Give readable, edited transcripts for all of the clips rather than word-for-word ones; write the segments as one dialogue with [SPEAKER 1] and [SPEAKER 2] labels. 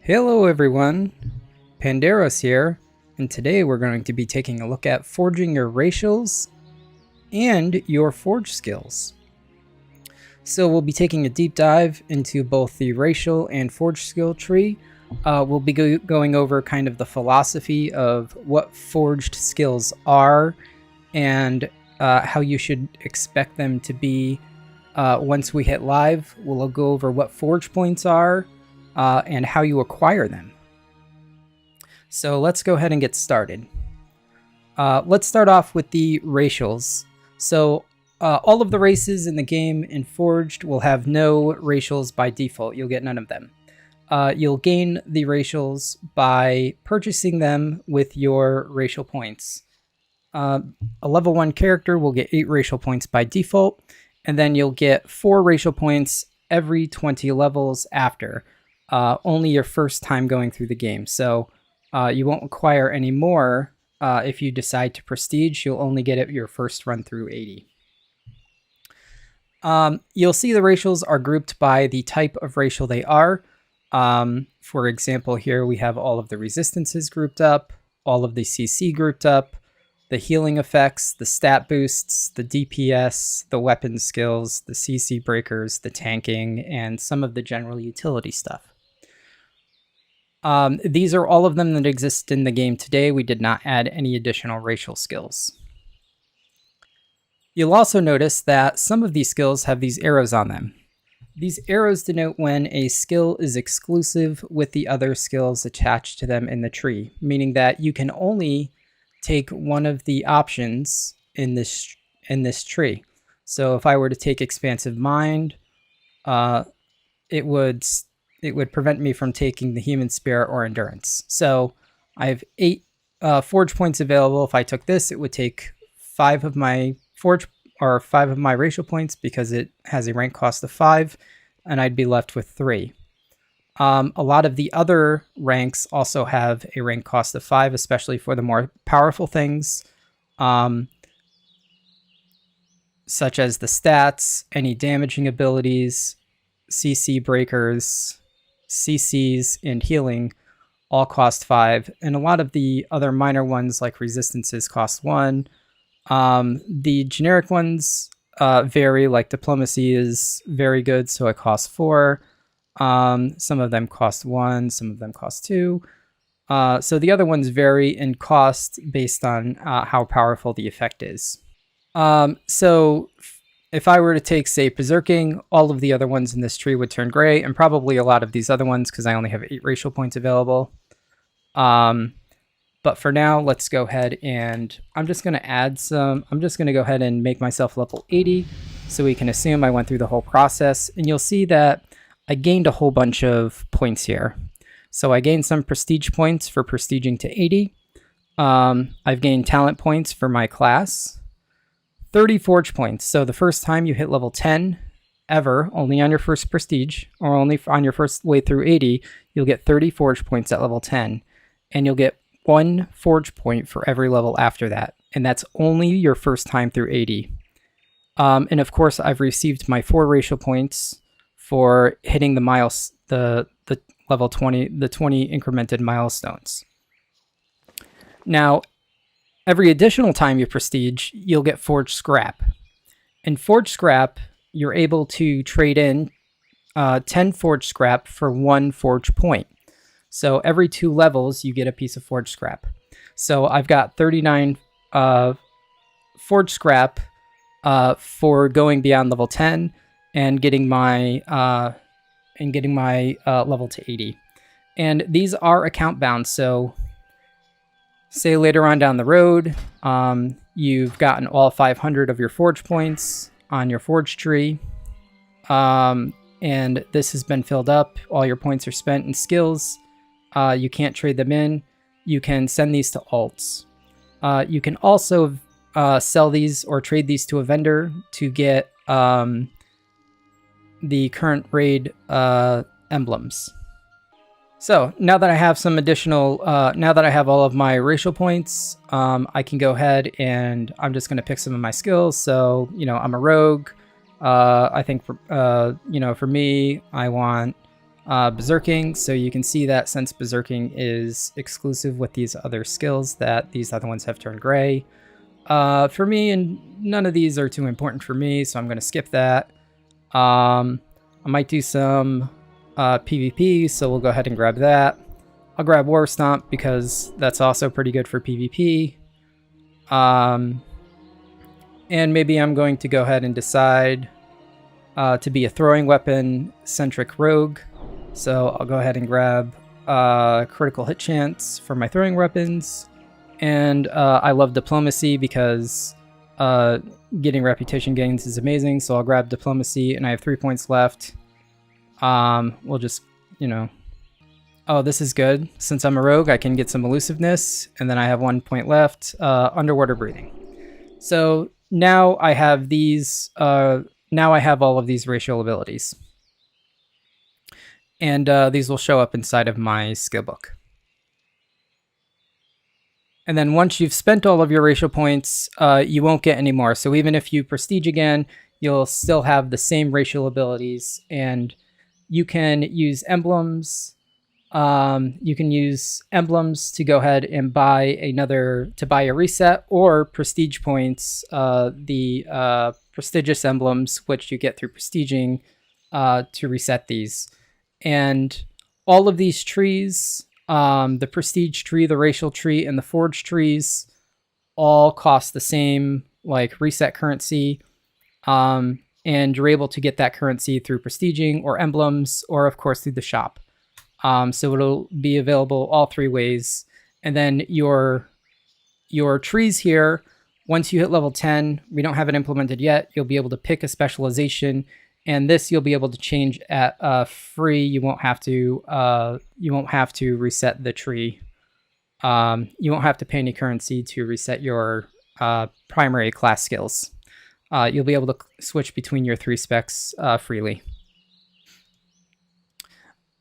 [SPEAKER 1] Hello everyone, Panderos here, and today we're going to be taking a look at forging your racials and your forge skills. So we'll be taking a deep dive into both the racial and forge skill tree. We'll be going over kind of the philosophy of what forged skills are and how you should expect them to be once we hit live. We'll go over what forge points are, and how you acquire them. So let's go ahead and get started. Let's start off with the racials. So all of the races in the game in Forged will have no racials by default. You'll get none of them. You'll gain the racials by purchasing them with your racial points. A level 1 character will get 8 racial points by default, and then you'll get 4 racial points every 20 levels after. Only your first time going through the game. So you won't acquire any more if you decide to prestige. You'll only get it your first run through 80. You'll see the racials are grouped by the type of racial they are. For example, here we have all of the resistances grouped up, all of the CC grouped up, the healing effects, the stat boosts, the DPS, the weapon skills, the CC breakers, the tanking, and some of the general utility stuff. These are all of them that exist in the game today. We did not add any additional racial skills. You'll also notice that some of these skills have these arrows on them. These arrows denote when a skill is exclusive with the other skills attached to them in the tree, meaning that you can only take one of the options in this tree. So if I were to take Expansive Mind, it would prevent me from taking the Human Spirit or Endurance. So I have 8 forge points available. If I took this, it would take 5 of my racial points because it has a rank cost of 5, and I'd be left with 3. A lot of the other ranks also have a rank cost of 5, especially for the more powerful things, such as the stats, any damaging abilities, CC breakers, CCs, and healing all cost 5, and a lot of the other minor ones like resistances cost 1. The generic ones vary, like diplomacy is very good, so it costs 4. Some of them cost 1, some of them cost 2. So the other ones vary in cost based on how powerful the effect is. So if I were to take, say, Berserking, all of the other ones in this tree would turn gray, and probably a lot of these other ones because I only have 8 racial points available. But for now, let's go ahead and I'm just going to go ahead and make myself level 80 so we can assume I went through the whole process. And you'll see that I gained a whole bunch of points here. So I gained some prestige points for prestiging to 80. I've gained talent points for my class. 30 forge points. So the first time you hit level 10 ever, only on your first prestige, or only on your first way through 80, you'll get 30 forge points at level 10. And you'll get 1 forge point for every level after that. And that's only your first time through 80. And of course, I've received my 4 racial points for hitting the level 20, the 20 incremented milestones. Now, every additional time you prestige, you'll get forged scrap. In forged scrap, you're able to trade in 10 forged scrap for 1 forge point. So every 2 levels, you get a piece of forged scrap. So I've got 39 forged scrap for going beyond level 10 and getting my level to 80. And these are account bound. So say later on down the road, you've gotten all 500 of your forge points on your forge tree, and this has been filled up. All your points are spent in skills. You can't trade them in. You can send these to alts. You can also sell these or trade these to a vendor to get the current raid emblems. So now that I have some additional, now that I have all of my racial points, I can go ahead and I'm just going to pick some of my skills. So, I'm a rogue. I think, for me, I want Berserking. So you can see that since Berserking is exclusive with these other skills, that these other ones have turned gray. For me, and none of these are too important for me, so I'm going to skip that. I might do some PvP, so we'll go ahead and grab that. I'll grab War Stomp because that's also pretty good for PvP. And maybe I'm going to go ahead and decide to be a throwing weapon centric rogue. So I'll go ahead and grab critical hit chance for my throwing weapons. And I love diplomacy because getting reputation gains is amazing. So I'll grab diplomacy, and I have 3 points left. We'll just, oh, this is good. Since I'm a rogue, I can get some elusiveness, and then I have 1 point left. Underwater breathing. So now I have these. Now I have all of these racial abilities, and these will show up inside of my skill book. And then once you've spent all of your racial points, you won't get any more. So even if you prestige again, you'll still have the same racial abilities, and you can use emblems. You can use emblems to go ahead and buy a reset, or prestige points, the prestigious emblems, which you get through prestiging to reset these. And all of these trees, the prestige tree, the racial tree, and the forge trees all cost the same, like reset currency. And you're able to get that currency through prestiging or emblems, or of course through the shop. So it'll be available all three ways. And then your trees here, once you hit level 10, we don't have it implemented yet, you'll be able to pick a specialization, and this you'll be able to change at free. You won't have to reset the tree. You won't have to pay any currency to reset your primary class skills. You'll be able to switch between your 3 specs freely.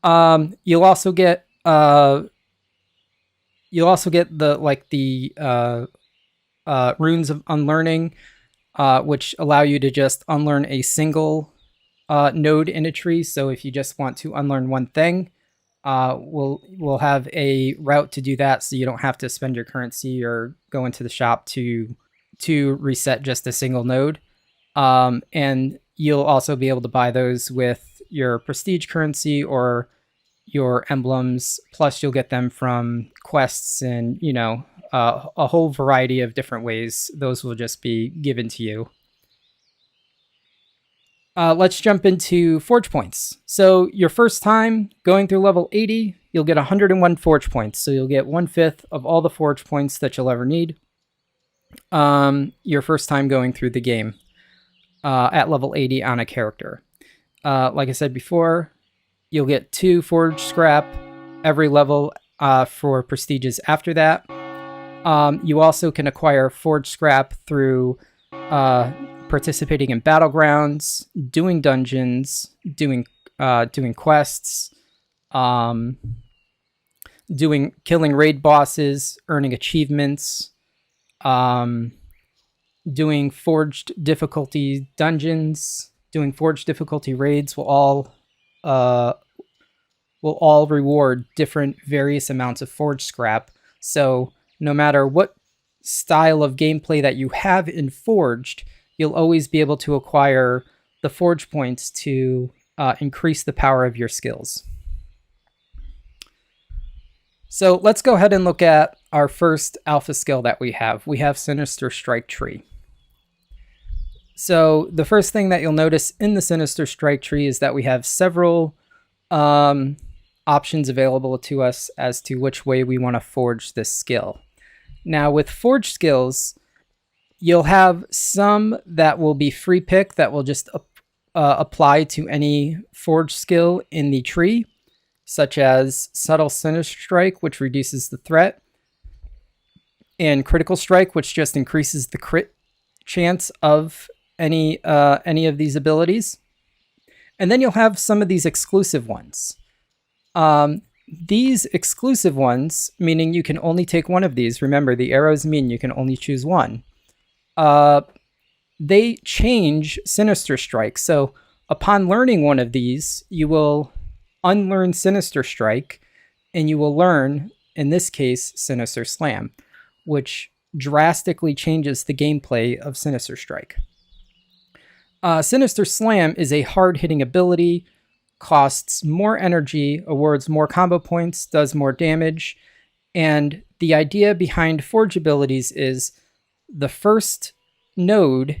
[SPEAKER 1] You'll also get the runes of unlearning, which allow you to just unlearn a single node in a tree. So if you just want to unlearn one thing, we'll have a route to do that, so you don't have to spend your currency or go into the shop to reset just a single node. And you'll also be able to buy those with your prestige currency or your emblems, plus you'll get them from quests and a whole variety of different ways. Those will just be given to you. Let's jump into forge points. So your first time going through level 80, you'll get 101 forge points. So you'll get 1/5 of all the forge points that you'll ever need. Your first time going through the game at level 80 on a character. Like I said before, you'll get 2 forge scrap every level for prestiges after that. You also can acquire forge scrap through participating in battlegrounds, doing dungeons, doing quests, killing raid bosses, earning achievements, doing forged difficulty dungeons, doing forged difficulty raids will all reward different various amounts of forge scrap. So no matter what style of gameplay that you have in Forged, you'll always be able to acquire the forge points to increase the power of your skills. So let's go ahead and look at our first alpha skill that we have. We have Sinister Strike Tree. So the first thing that you'll notice in the Sinister Strike Tree is that we have several options available to us as to which way we want to forge this skill. Now with forge skills, you'll have some that will be free pick that will just apply to any forge skill in the tree, such as Subtle Sinister Strike, which reduces the threat, and Critical Strike, which just increases the crit chance of any of these abilities. And then you'll have some of these exclusive ones. These exclusive ones, meaning you can only take one of these. Remember, the arrows mean you can only choose one. They change Sinister Strike. So upon learning one of these, you will unlearn Sinister Strike, and you will learn, in this case, Sinister Slam, which drastically changes the gameplay of Sinister Strike. Sinister Slam is a hard-hitting ability, costs more energy, awards more combo points, does more damage, and the idea behind Forge abilities is the first node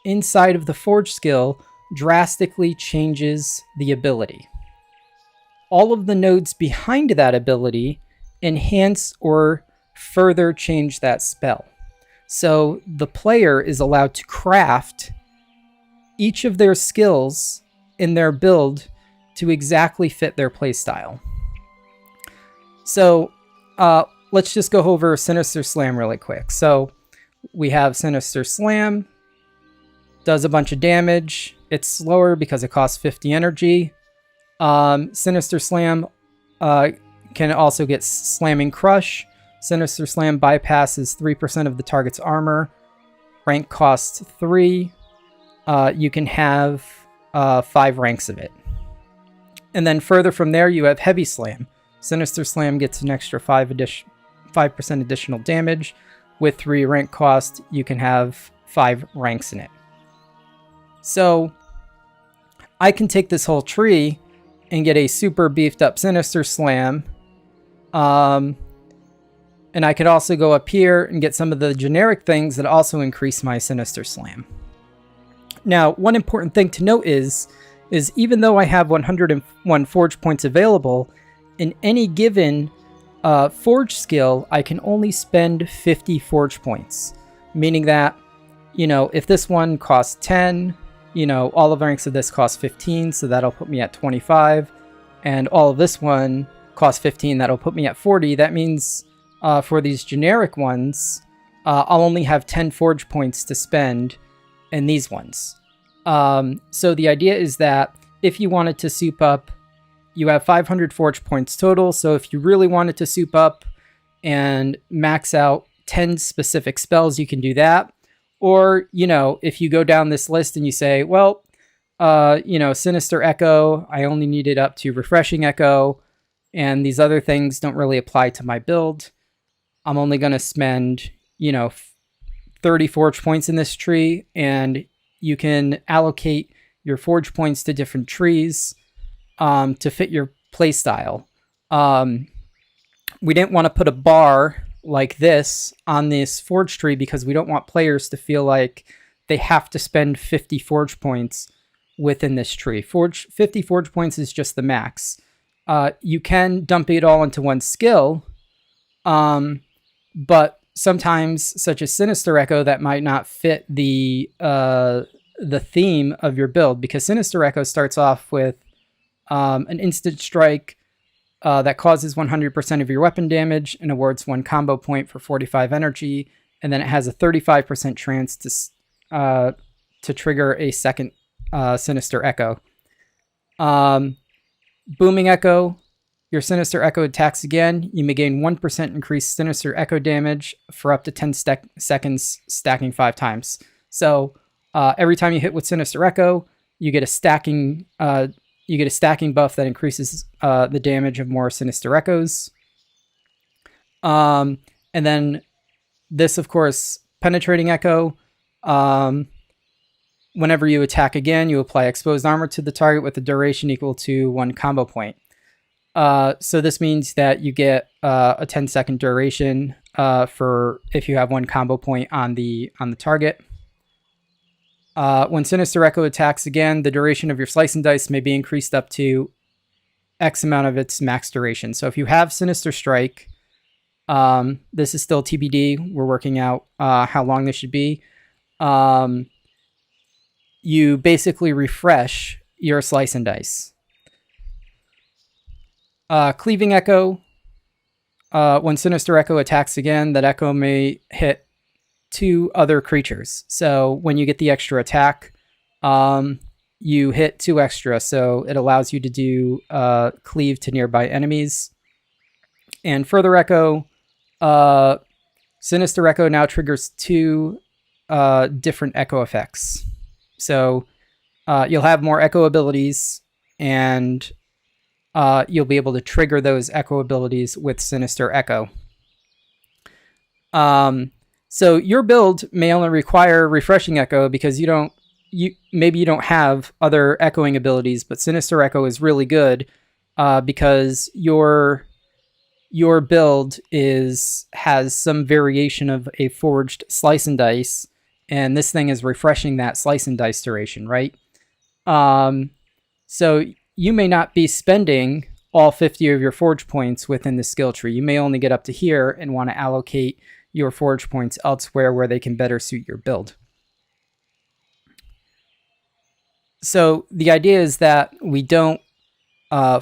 [SPEAKER 1] inside of the Forge skill drastically changes the ability. All of the nodes behind that ability enhance or further change that spell. So the player is allowed to craft each of their skills in their build to exactly fit their playstyle. So let's just go over Sinister Slam really quick. So we have Sinister Slam, does a bunch of damage. It's slower because it costs 50 energy. Sinister Slam can also get Slamming Crush. Sinister Slam bypasses 3% of the target's armor. Rank costs 3. You can have 5 ranks of it. And then further from there, you have Heavy Slam. Sinister Slam gets an extra 5% additional damage. With 3 rank cost, you can have 5 ranks in it. So I can take this whole tree and get a super beefed up Sinister Slam. And I could also go up here and get some of the generic things that also increase my Sinister Slam. Now, one important thing to note is even though I have 101 Forge points available, in any given Forge skill, I can only spend 50 Forge points. Meaning that, if this one costs 10, all of the ranks of this cost 15, so that'll put me at 25. And all of this one costs 15, that'll put me at 40. That means for these generic ones, I'll only have 10 Forge points to spend in these ones. So the idea is that if you wanted to soup up, you have 500 Forge points total. So if you really wanted to soup up and max out 10 specific spells, you can do that. Or, if you go down this list and you say, well, Sinister Echo, I only need it up to Refreshing Echo, and these other things don't really apply to my build. I'm only going to spend, 30 Forge points in this tree, and you can allocate your Forge points to different trees to fit your playstyle. We didn't want to put a bar like this on this Forge tree because we don't want players to feel like they have to spend 50 Forge points within this tree. 50 Forge points is just the max. You can dump it all into one skill, but sometimes, such as Sinister Echo, that might not fit the theme of your build, because Sinister Echo starts off with an instant strike that causes 100% of your weapon damage and awards 1 combo point for 45 energy, and then it has a 35% chance to trigger a second Sinister Echo. Booming Echo, your Sinister Echo attacks again. You may gain 1% increased Sinister Echo damage for up to 10 seconds, stacking 5 times. So every time you hit with Sinister Echo, you get a stacking buff that increases the damage of more Sinister Echoes. And then this, of course, Penetrating Echo. Whenever you attack again, you apply exposed armor to the target with a duration equal to 1 combo point. So this means that you get a 10-second duration for if you have 1 combo point on the target. When Sinister Echo attacks again, the duration of your Slice and Dice may be increased up to X amount of its max duration. So if you have Sinister Strike, this is still TBD. We're working out how long this should be. You basically refresh your Slice and Dice. Cleaving Echo. When Sinister Echo attacks again, that Echo may hit 2 other creatures. So when you get the extra attack, you hit 2 extra. So it allows you to do cleave to nearby enemies. And Further Echo, Sinister Echo now triggers 2 different Echo effects. So you'll have more Echo abilities, and you'll be able to trigger those echo abilities with Sinister Echo. So your build may only require Refreshing Echo because maybe you don't have other echoing abilities, but Sinister Echo is really good because your build has some variation of a forged slice and dice, and this thing is refreshing that slice and dice duration, right? So you may not be spending all 50 of your forge points within the skill tree. You may only get up to here and want to allocate your forge points elsewhere where they can better suit your build. So the idea is that we don't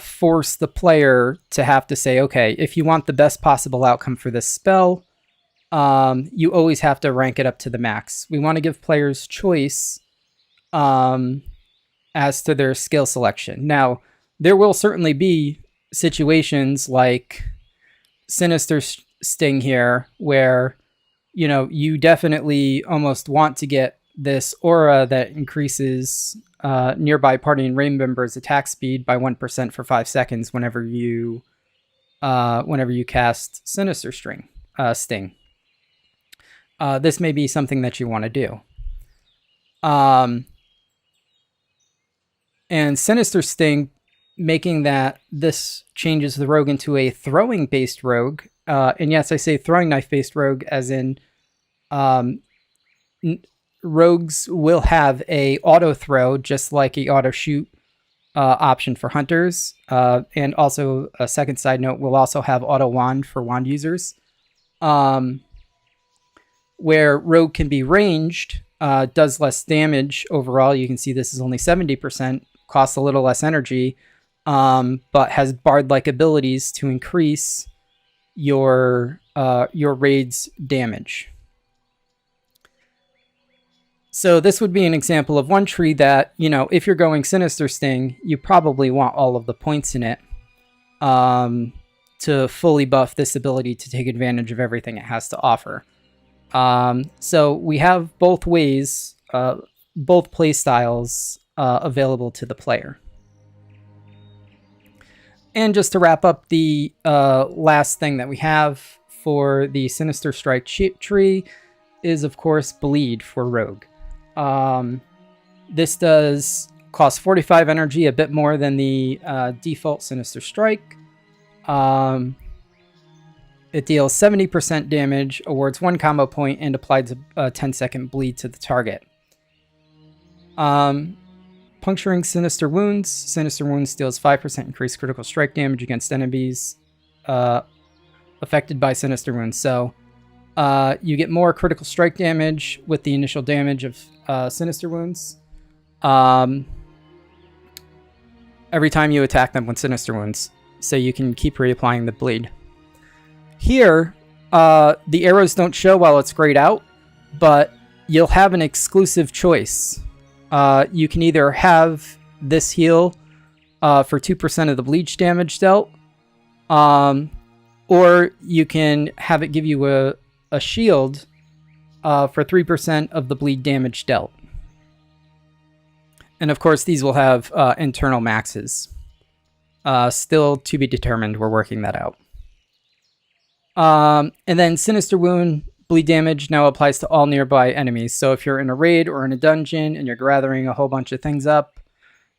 [SPEAKER 1] force the player to have to say, okay, if you want the best possible outcome for this spell, you always have to rank it up to the max. We want to give players choice as to their skill selection. Now, there will certainly be situations like Sinister Sting here where, you definitely almost want to get this aura that increases nearby party and raid members' attack speed by 1% for 5 seconds whenever you cast Sinister Sting. This may be something that you want to do. And Sinister Sting, making that this changes the rogue into a throwing-based rogue. And yes, I say throwing knife-based rogue as in rogues will have a auto throw just like a auto shoot option for hunters. And also a second side note, we'll also have auto wand for wand users. Where rogue can be ranged, does less damage overall. You can see this is only 70%, costs a little less energy, but has bard-like abilities to increase your raid's damage. So this would be an example of one tree that, if you're going Sinister Sting, you probably want all of the points in it to fully buff this ability to take advantage of everything it has to offer. So we have both ways, both play styles available to the player. And just to wrap up the last thing that we have for the Sinister Strike tree is, of course, Bleed for Rogue. This does cost 45 energy, a bit more than the default Sinister Strike. It deals 70% damage, awards 1 combo point, and applies a 10-second bleed to the target. Puncturing Sinister Wounds. Sinister Wounds deals 5% increased critical strike damage against enemies affected by Sinister Wounds. So you get more critical strike damage with the initial damage of Sinister Wounds every time you attack them with Sinister Wounds. So you can keep reapplying the bleed. Here, the arrows don't show while it's grayed out, but you'll have an exclusive choice. You can either have this heal for 2% of the bleach damage dealt, or you can have it give you a shield for 3% of the bleed damage dealt. And of course, these will have internal maxes. Still to be determined. We're working that out. And then Sinister Wound bleed damage now applies to all nearby enemies. So if you're in a raid or in a dungeon and you're gathering a whole bunch of things up,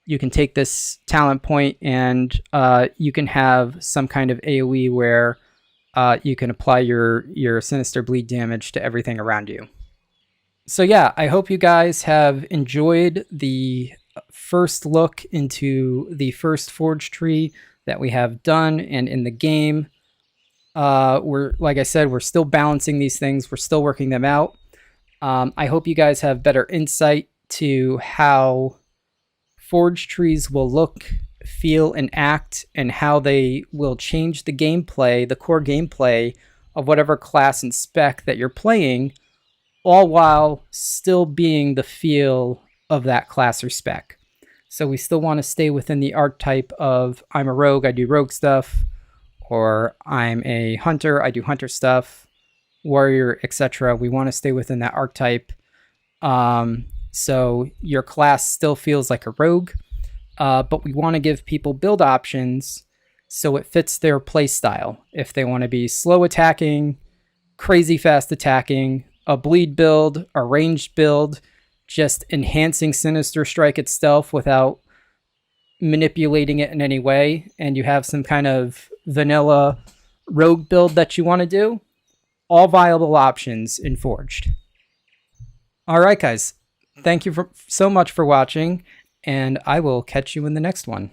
[SPEAKER 1] you can take this talent point and you can have some kind of AoE where you can apply your Sinister bleed damage to everything around you. So yeah, I hope you guys have enjoyed the first look into the first Forge tree that we have done and in the game. Like I said, we're still balancing these things. We're still working them out. I hope you guys have better insight to how Forge trees will look, feel, and act, and how they will change the gameplay, the core gameplay of whatever class and spec that you're playing, all while still being the feel of that class or spec. So we still want to stay within the archetype of I'm a rogue, I do rogue stuff, or I'm a hunter, I do hunter stuff, warrior, etc. We want to stay within that archetype. So your class still feels like a rogue, but we want to give people build options so it fits their play style. If they want to be slow attacking, crazy fast attacking, a bleed build, a ranged build, just enhancing Sinister Strike itself without manipulating it in any way, and you have some kind of vanilla rogue build that you want to do, all viable options in Forged. All right, guys. Thank you so much for watching, and I will catch you in the next one.